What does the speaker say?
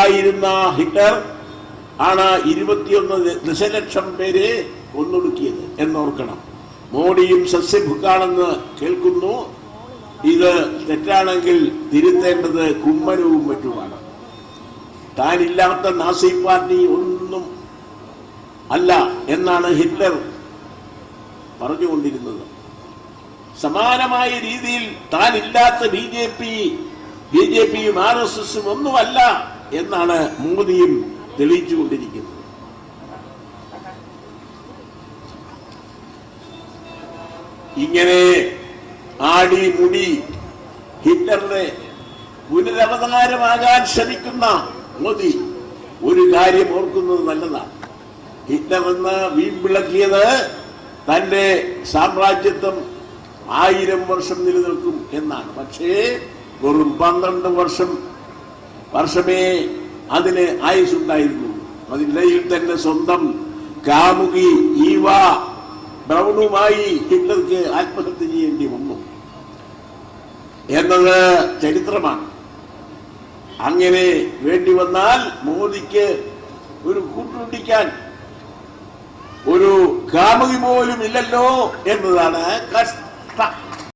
ഉണ്ടായിരുന്ന ഹിറ്റ്ലർ ആണ് 21 ദശലക്ഷം പേരെ കൊന്നൊടുക്കിയത് എന്നോർക്കണം. മോഡിയും സസ്യഭുക്കാണെന്ന് കേൾക്കുന്നു. ഇത് തെറ്റാണെങ്കിൽ തിരുത്തേണ്ടത് കുമ്മനവും മറ്റുമാണ്. താനില്ലാത്ത നാസി പാർട്ടി ഒന്നും അല്ല എന്നാണ് ഹിറ്റ്ലർ പറഞ്ഞുകൊണ്ടിരുന്നത്. സമാനമായ രീതിയിൽ താനില്ലാത്ത ബിജെപിയും RSSും ഒന്നുമല്ല എന്നാണ് മോദിയും തെളിയിച്ചുകൊണ്ടിരിക്കുന്നത്. ഇങ്ങനെ ആടി മുടി ഹിറ്റ്ലറിനെ പുനരവതാരമാകാൻ ശ്രമിക്കുന്ന മോദി ഒരു കാര്യം ഓർക്കുന്നത് നല്ലതാണ്. ഹിറ്റ്ലർ എന്ന് വീമ്പിളക്കിയത് തന്റെ സാമ്രാജ്യത്വം 1000 വർഷം നിലനിൽക്കും എന്നാണ്. പക്ഷേ വെറും 12 വർഷമേ അതിന് ആയുസ്സുണ്ടായിരുന്നു. അതിനിടയിൽ തന്നെ സ്വന്തം കാമുകി ഈവ ബ്രൗണുമായി ഹിറ്റ്ലർക്ക് ആത്മഹത്യ ചെയ്യേണ്ടി വന്നു എന്നത് ചരിത്രമാണ്. അങ്ങനെ വേണ്ടി വന്നാൽ മോദിക്ക് ഒരു കൂട്ടുപിടിക്കാൻ ഒരു കാമുകി പോലും ഇല്ലല്ലോ എന്നതാണ് കഷ്ടം.